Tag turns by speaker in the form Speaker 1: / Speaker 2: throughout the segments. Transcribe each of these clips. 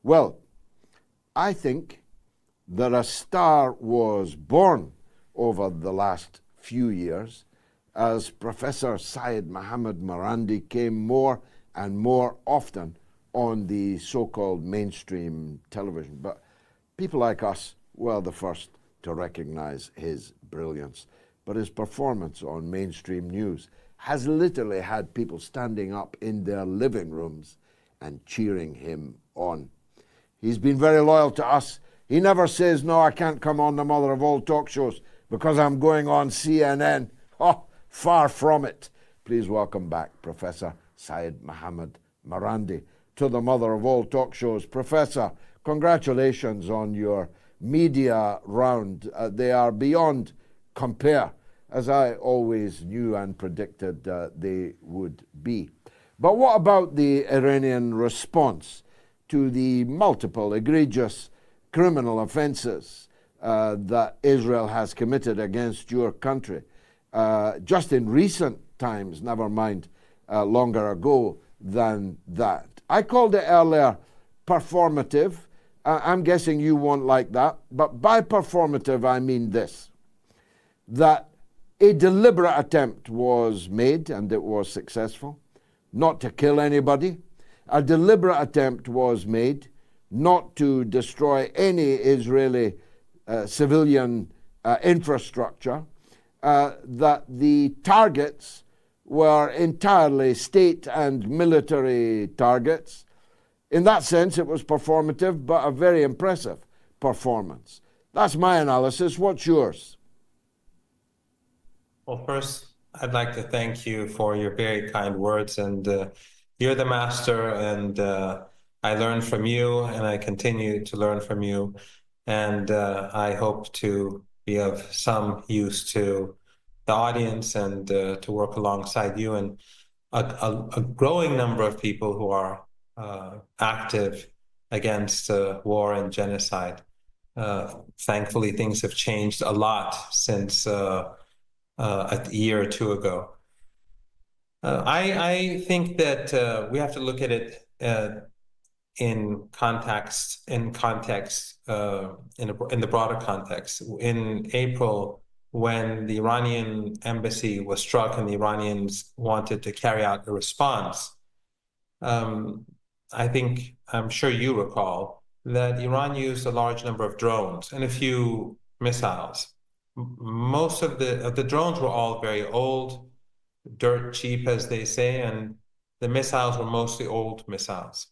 Speaker 1: Well, I think that a star was born over the last few years as Professor Syed Mohammed Morandi came more and more often on the so-called mainstream television. But people like us were the first to recognize his brilliance. But his performance on mainstream news has literally had people standing up in their living rooms and cheering him on. He's been very loyal to us. He never says, no, I can't come on the mother of all talk shows because I'm going on CNN. Oh, far from it. Please welcome back Professor Syed Mohammed Morandi to the mother of all talk shows. Professor, congratulations on your media round. They are beyond compare, as I always knew and predicted they would be. But what about the Iranian response to the multiple egregious criminal offenses that Israel has committed against your country? Just in recent times, never mind longer ago than that. I called it earlier performative. I'm guessing you won't like that, but by performative I mean this, that a deliberate attempt was made, and it was successful, not to kill anybody. A deliberate attempt was made not to destroy any Israeli civilian infrastructure, that the targets were entirely state and military targets. In that sense, it was performative, but a very impressive performance. That's my analysis. What's yours?
Speaker 2: Well, first, I'd like to thank you for your very kind words, and you're the master, and I learned from you, and I continue to learn from you, and I hope to be of some use to the audience and to work alongside you and a growing number of people who are active against war and genocide. Thankfully, things have changed a lot since a year or two ago. I think that we have to look at it in the broader context. In April, when the Iranian embassy was struck and the Iranians wanted to carry out a response, I'm sure you recall that Iran used a large number of drones and a few missiles. Most of the drones were all very old, dirt cheap, as they say, and the missiles were mostly old missiles.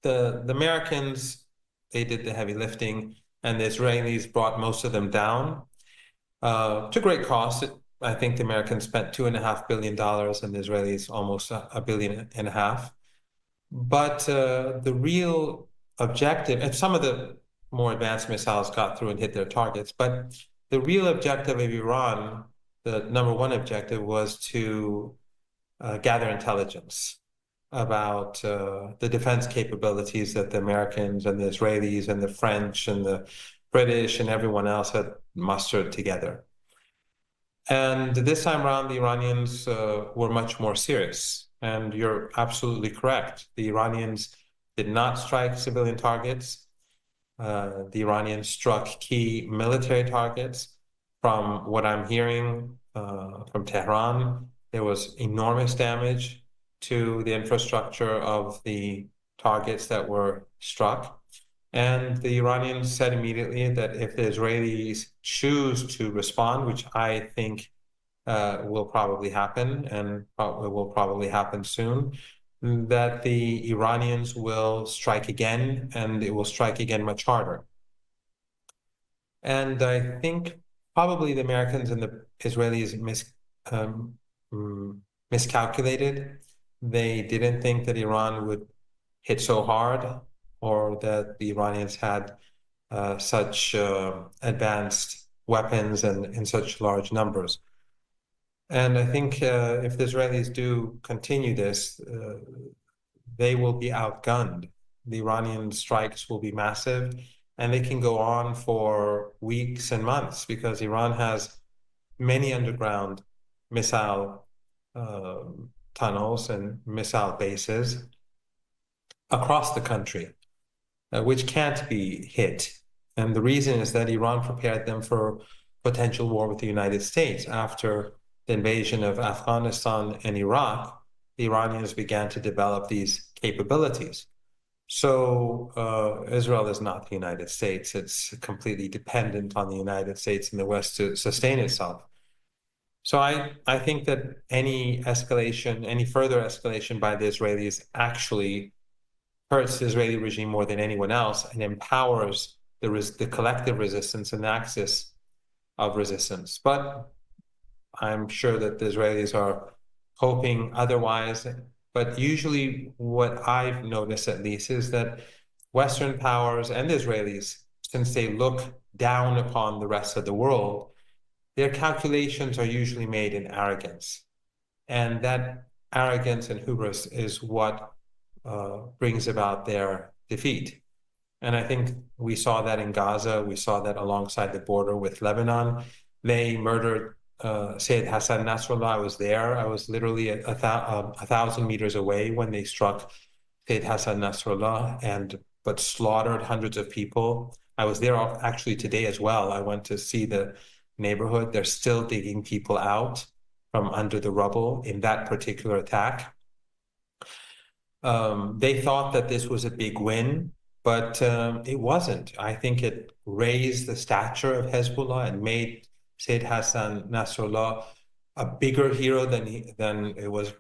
Speaker 2: The Americans, they did the heavy lifting, and the Israelis brought most of them down to great cost. I think the Americans spent $2.5 billion and the Israelis almost $1.5 billion. But the real objective, and some of the more advanced missiles got through and hit their targets, but the real objective of Iran, the number one objective, was to gather intelligence about the defense capabilities that the Americans and the Israelis and the French and the British and everyone else had mustered together. And this time around, the Iranians were much more serious. And you're absolutely correct. The Iranians did not strike civilian targets. The Iranians struck key military targets. From what I'm hearing from Tehran, there was enormous damage to the infrastructure of the targets that were struck. And the Iranians said immediately that if the Israelis choose to respond, which I think will probably happen and will probably happen soon, that the Iranians will strike again, and it will strike again much harder. And I think probably the Americans and the Israelis miscalculated. They didn't think that Iran would hit so hard, or that the Iranians had such advanced weapons and in such large numbers. And I think if the Israelis do continue this, they will be outgunned. The Iranian strikes will be massive, and they can go on for weeks and months because Iran has many underground missile tunnels and missile bases across the country. which can't be hit. And the reason is that Iran prepared them for potential war with the United States. After the invasion of Afghanistan and Iraq, the Iranians began to develop these capabilities. So Israel is not the United States. It's completely dependent on the United States and the West to sustain itself. So I think that any escalation, any further escalation by the Israelis actually hurts the Israeli regime more than anyone else and empowers the collective resistance and the axis of resistance. But I'm sure that the Israelis are hoping otherwise. But usually what I've noticed, at least, is that Western powers and the Israelis, since they look down upon the rest of the world, their calculations are usually made in arrogance. And that arrogance and hubris is what brings about their defeat. And I think we saw that in Gaza. We saw that alongside the border with Lebanon. They murdered Syed Hassan Nasrallah. I was there. I was literally a 1,000 meters away when they struck Syed Hassan Nasrallah but slaughtered hundreds of people. I was there actually today as well. I went to see the neighborhood. They're still digging people out from under the rubble in that particular attack. They thought that this was a big win, but it wasn't. I think it raised the stature of Hezbollah and made Syed Hassan Nasrallah a bigger hero than it was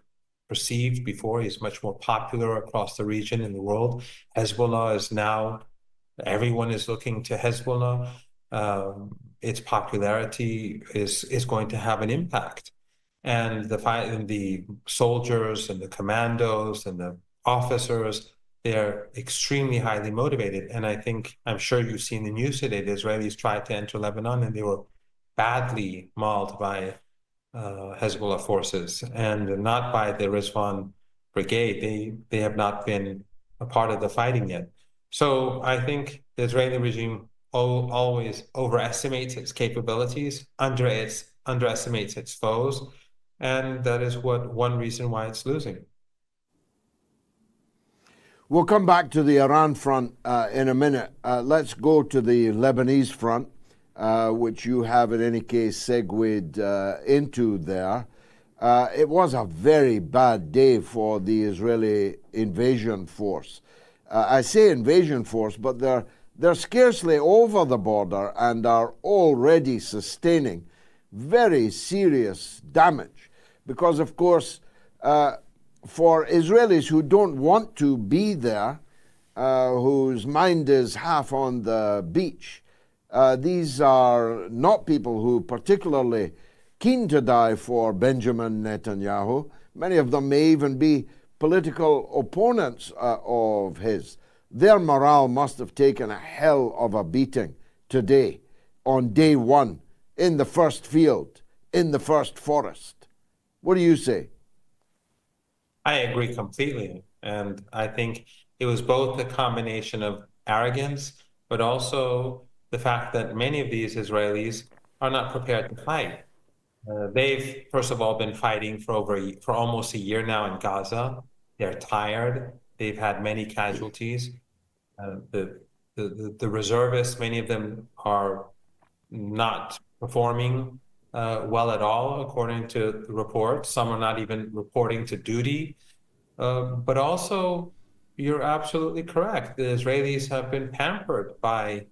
Speaker 2: perceived before. He's much more popular across the region and the world. Hezbollah is now, everyone is looking to Hezbollah. Its popularity is going to have an impact. And the soldiers and the commandos and the officers, they're extremely highly motivated. And I'm sure you've seen the news today. The Israelis tried to enter Lebanon and they were badly mauled by Hezbollah forces and not by the Rizwan brigade. They have not been a part of the fighting yet. So I think the Israeli regime always overestimates its capabilities, underestimates its foes, and that is one reason why it's losing.
Speaker 1: We'll come back to the Iran front in a minute. Let's go to the Lebanese front, which you have in any case segued into there. It was a very bad day for the Israeli invasion force. I say invasion force, but they're scarcely over the border and are already sustaining very serious damage. Because, of course, for Israelis who don't want to be there, whose mind is half on the beach, these are not people who are particularly keen to die for Benjamin Netanyahu. Many of them may even be political opponents of his. Their morale must have taken a hell of a beating today, on day one, in the first field, in the first forest. What do you say?
Speaker 2: I agree completely. And I think it was both a combination of arrogance, but also the fact that many of these Israelis are not prepared to fight. They've, first of all, been fighting for almost a year now in Gaza. They're tired. They've had many casualties. The reservists, many of them are not performing well at all, according to the reports. Some are not even reporting to duty. But also, you're absolutely correct. The Israelis have been pampered by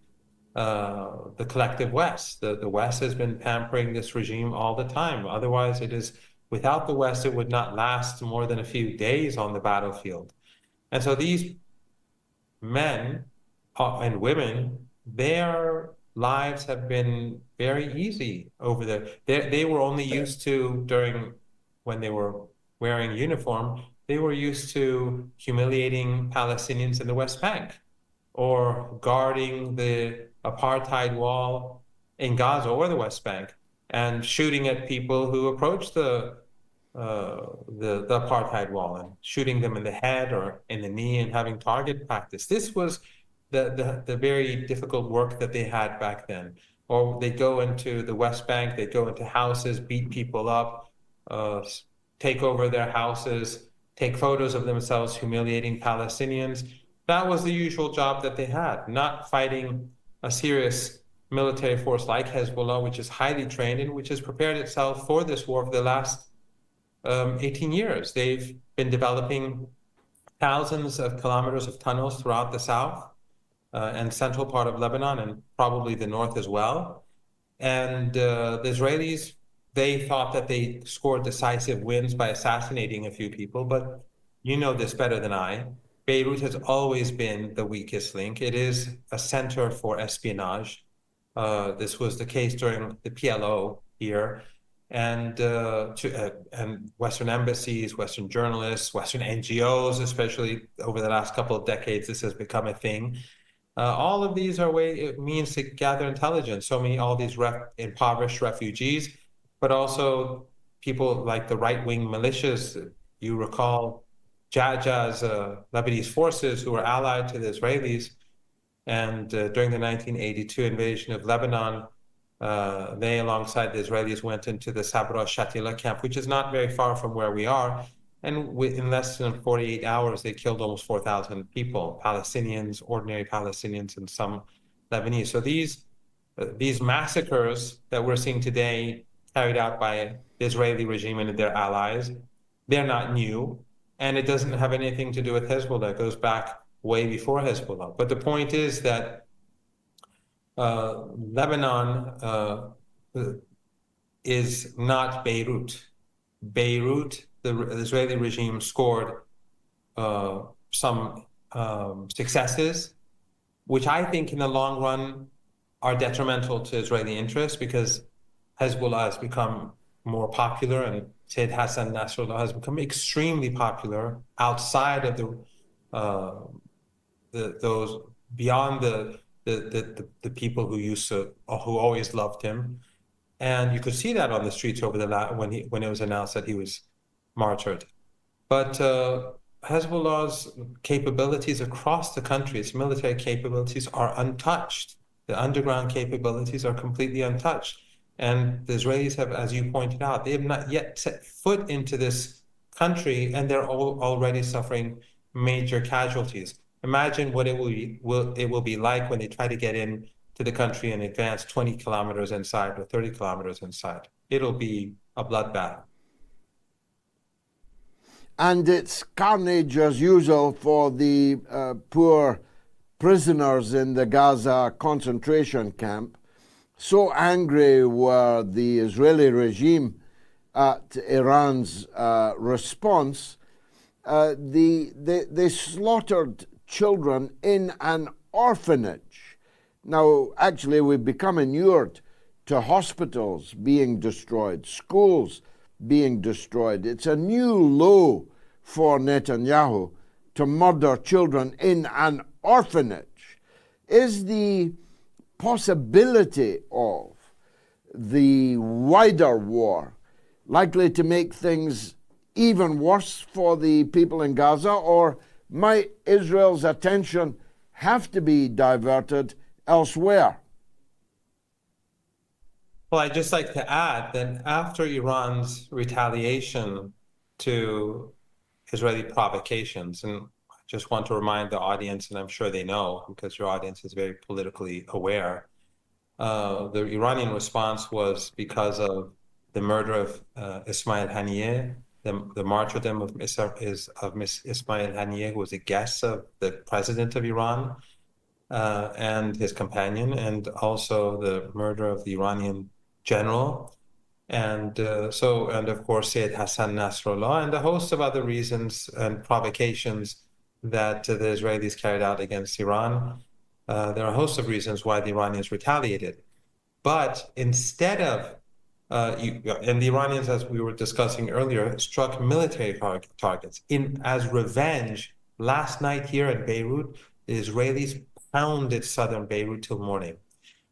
Speaker 2: the collective West. The West has been pampering this regime all the time. Otherwise, without the West, it would not last more than a few days on the battlefield. And so these men and women, their lives have been very easy over there. They were only used to, when they were wearing uniform, they were used to humiliating Palestinians in the West Bank or guarding the apartheid wall in Gaza or the West Bank and shooting at people who approached the apartheid wall and shooting them in the head or in the knee and having target practice. This was the very difficult work that they had back then. Or they'd go into the West Bank, they'd go into houses, beat people up, take over their houses, take photos of themselves humiliating Palestinians. that was the usual job that they had, not fighting a serious military force like Hezbollah, which is highly trained and which has prepared itself for this war for the last 18 years. They've been developing thousands of kilometers of tunnels throughout the south and central part of Lebanon, and probably the north as well. And the Israelis, they thought that they scored decisive wins by assassinating a few people, but you know this better than I. Beirut has always been the weakest link. It is a center for espionage. This was the case during the PLO here, and Western embassies, Western journalists, Western NGOs, especially over the last couple of decades, this has become a thing. All of these are means to gather intelligence. All these impoverished refugees, but also people like the right-wing militias. You recall Jajja's Lebanese forces who were allied to the Israelis. And during the 1982 invasion of Lebanon, they, alongside the Israelis, went into the Sabra Shatila camp, which is not very far from where we are. And in less than 48 hours, they killed almost 4,000 people, Palestinians, ordinary Palestinians, and some Lebanese. So these massacres that we're seeing today, carried out by the Israeli regime and their allies, they're not new. And it doesn't have anything to do with Hezbollah. It goes back way before Hezbollah. But the point is that Lebanon is not Beirut. Beirut, the Israeli regime scored some successes, which I think in the long run are detrimental to Israeli interests, because Hezbollah has become more popular and Syed Hassan Nasrallah has become extremely popular outside of those beyond the people who always loved him. And you could see that on the streets over when it was announced that he was martyred. But Hezbollah's capabilities across the country, its military capabilities, are untouched. The underground capabilities are completely untouched. And the Israelis have, as you pointed out, they have not yet set foot into this country, and they're already suffering major casualties. Imagine what it will be like when they try to get in to the country and advance 20 kilometers inside or 30 kilometers inside. It'll be a bloodbath.
Speaker 1: And it's carnage as usual for the poor prisoners in the Gaza concentration camp. So angry were the Israeli regime at Iran's response, they slaughtered children in an orphanage. Now, actually, we've become inured to hospitals being destroyed, schools being destroyed. It's a new low for Netanyahu to murder children in an orphanage. Is the possibility of the wider war likely to make things even worse for the people in Gaza, or might Israel's attention have to be diverted elsewhere?
Speaker 2: Well, I'd just like to add that after Iran's retaliation to Israeli provocations, and I just want to remind the audience, and I'm sure they know because your audience is very politically aware, the Iranian response was because of the murder of Ismail Haniyeh, the martyrdom of Ismail Haniyeh, who was a guest of the president of Iran and his companion, and also the murder of the Iranian general, and of course Syed Hassan Nasrallah, and a host of other reasons and provocations that the Israelis carried out against Iran. There are a host of reasons why the Iranians retaliated. But instead of, and the Iranians, as we were discussing earlier, struck military targets. As revenge, last night here in Beirut, the Israelis pounded southern Beirut till morning.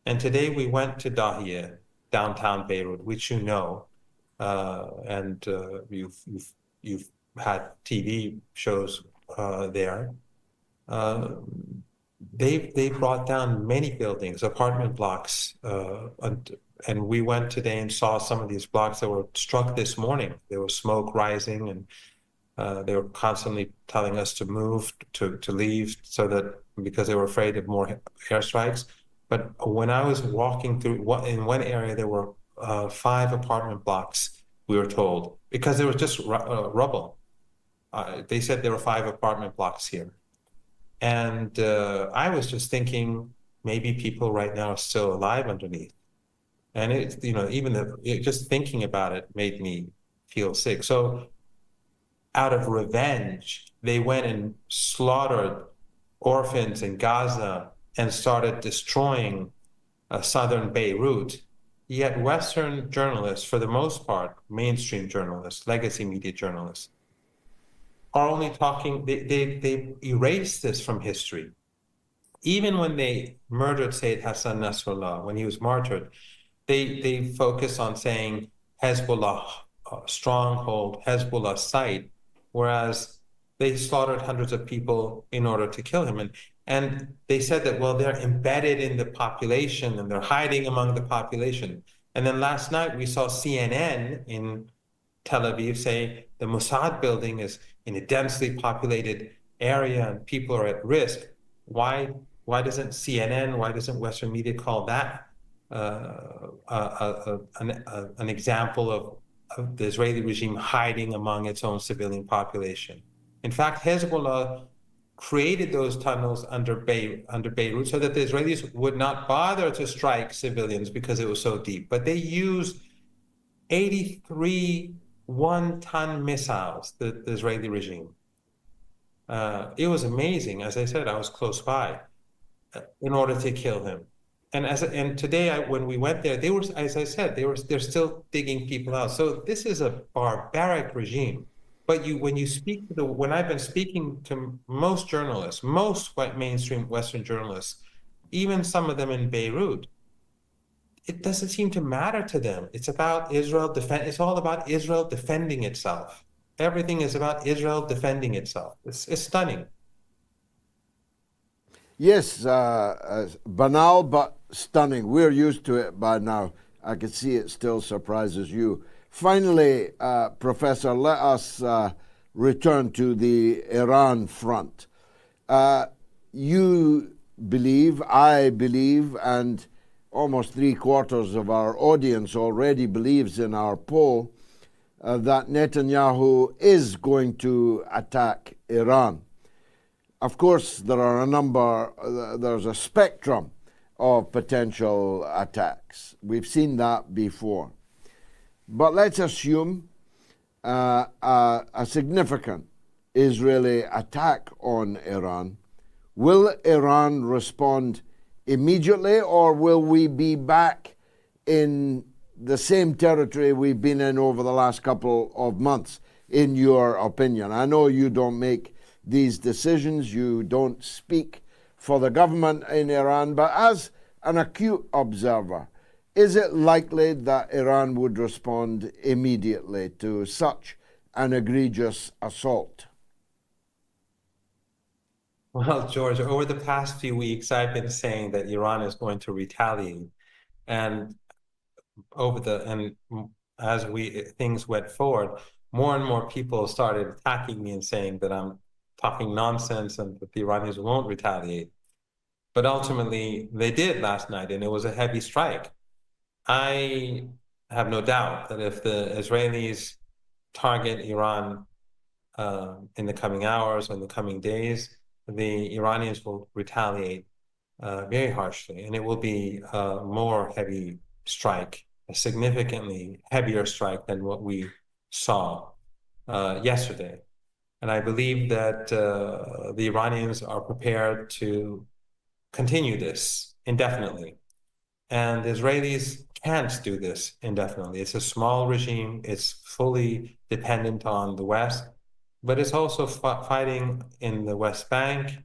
Speaker 2: And today we went to Dahieh, downtown Beirut, which you know, and you've had TV shows there. They brought down many buildings, apartment blocks, and we went today and saw some of these blocks that were struck this morning. There was smoke rising, They were constantly telling us to move, to leave, because they were afraid of more airstrikes. But when I was walking through, in one area, there were 5 apartment blocks, we were told, because there was just rubble. They said there were 5 apartment blocks here. And I was just thinking, maybe people right now are still alive underneath. And just thinking about it made me feel sick. So out of revenge, they went and slaughtered orphans in Gaza and started destroying southern Beirut. Yet Western journalists, for the most part, mainstream journalists, legacy media journalists, are only talking, they erase this from history. Even when they murdered Sayyid Hassan Nasrallah, when he was martyred, they focus on saying Hezbollah stronghold, Hezbollah site, whereas they slaughtered hundreds of people in order to kill him. And they said that, well, they're embedded in the population and they're hiding among the population. And then last night we saw CNN in Tel Aviv say the Mossad building is in a densely populated area and people are at risk. Why doesn't CNN, why doesn't Western media call that an example of the Israeli regime hiding among its own civilian population? In fact, Hezbollah created those tunnels under Beirut so that the Israelis would not bother to strike civilians because it was so deep. But they used 83 one-ton missiles, the Israeli regime. It was amazing. As I said, I was close by in order to kill him. And today, when we went there, they were, as I said, they're still digging people out. So this is a barbaric regime. But when I've been speaking to most journalists, most mainstream Western journalists, even some of them in Beirut, it doesn't seem to matter to them. It's about Israel it's all about Israel defending itself. Everything is about Israel defending itself. It's stunning.
Speaker 1: Yes, banal but stunning. We're used to it by now. I can see it still surprises you. Finally, Professor, let us return to the Iran front. You believe, I believe, and almost 3/4 of our audience already believes in our poll that Netanyahu is going to attack Iran. Of course, there's a spectrum of potential attacks. We've seen that before. But let's assume a significant Israeli attack on Iran. Will Iran respond immediately, or will we be back in the same territory we've been in over the last couple of months, in your opinion? I know you don't make these decisions, you don't speak for the government in Iran, but as an acute observer, is it likely that Iran would respond immediately to such an egregious assault?
Speaker 2: Well, George, over the past few weeks, I've been saying that Iran is going to retaliate. And as things went forward, more and more people started attacking me and saying that I'm talking nonsense and that the Iranians won't retaliate. But ultimately, they did last night, and it was a heavy strike. I have no doubt that if the Israelis target Iran in the coming hours or in the coming days, the Iranians will retaliate very harshly, and it will be a more heavy strike, a significantly heavier strike than what we saw yesterday. And I believe that the Iranians are prepared to continue this indefinitely. And the Israelis can't do this indefinitely. It's a small regime. It's fully dependent on the West, but it's also fighting in the West Bank,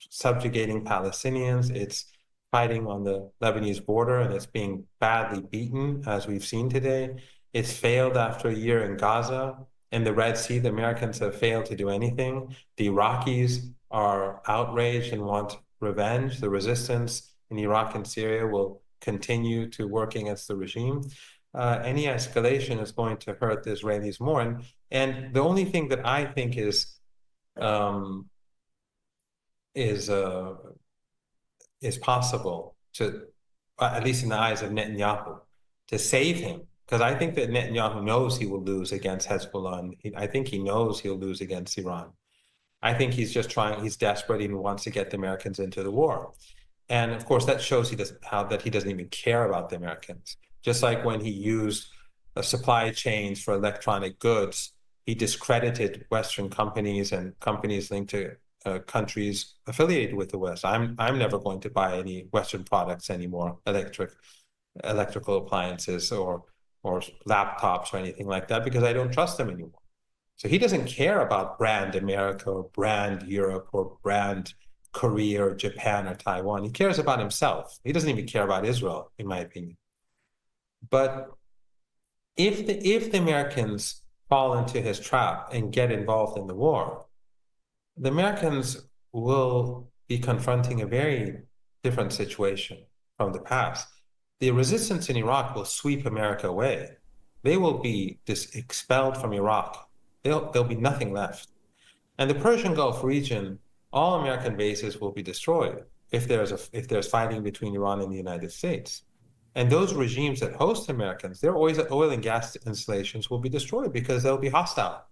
Speaker 2: subjugating Palestinians. It's fighting on the Lebanese border, and it's being badly beaten, as we've seen today. It's failed after a year in Gaza. In the Red Sea, the Americans have failed to do anything. The Iraqis are outraged and want revenge. The resistance in Iraq and Syria will continue to work against the regime. Any escalation is going to hurt the Israelis more. And And the only thing that I think is possible to, at least in the eyes of Netanyahu, to save him, because I think that Netanyahu knows he will lose against Hezbollah, and I think he knows he'll lose against Iran. I think he's just trying, he's desperate and wants to get the Americans into the war. And of course, that shows that he doesn't even care about the Americans. Just like when he used supply chains for electronic goods, he discredited Western companies and companies linked to countries affiliated with the West. I'm never going to buy any Western products anymore, electrical appliances or laptops or anything like that, because I don't trust them anymore. So he doesn't care about brand America or brand Europe or brand Korea or Japan or Taiwan. He cares about himself. He doesn't even care about Israel, in my opinion. But if the Americans fall into his trap and get involved in the war, the Americans will be confronting a very different situation from the past. The resistance in Iraq will sweep America away. They will be expelled from Iraq. There'll be nothing left. And the Persian Gulf region, all American bases will be destroyed if there's fighting between Iran and the United States. And those regimes that host Americans, their oil and gas installations will be destroyed because they'll be hostile.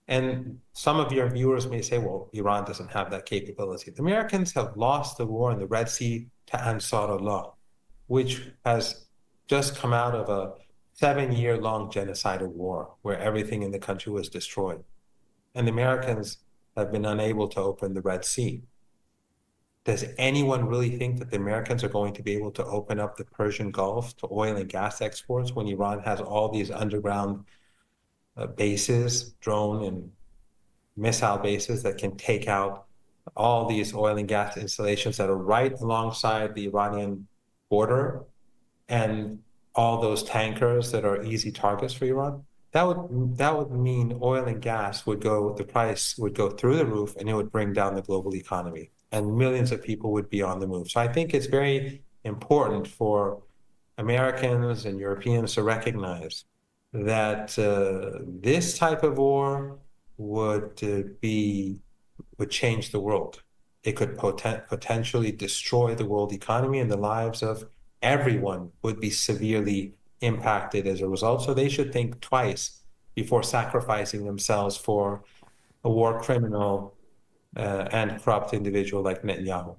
Speaker 2: And some of your viewers may say, well, Iran doesn't have that capability. The Americans have lost the war in the Red Sea to Ansarullah, which has just come out of a 7-year-long genocidal war where everything in the country was destroyed. And the Americans have been unable to open the Red Sea. Does anyone really think that the Americans are going to be able to open up the Persian Gulf to oil and gas exports when Iran has all these underground bases, drone and missile bases that can take out all these oil and gas installations that are right alongside the Iranian border, and all those tankers that are easy targets for Iran? That would mean oil and gas the price would go through the roof, and it would bring down the global economy, and millions of people would be on the move. So I think it's very important for Americans and Europeans to recognize that this type of war would change the world. It could potentially destroy the world economy, and the lives of everyone would be severely impacted as a result. So they should think twice before sacrificing themselves for a war criminal and corrupt individual like Netanyahu.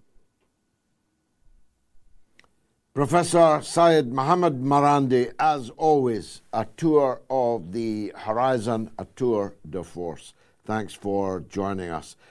Speaker 1: Professor Syed Mohammed Morandi, as always, a tour of the horizon, a tour de force. Thanks for joining us.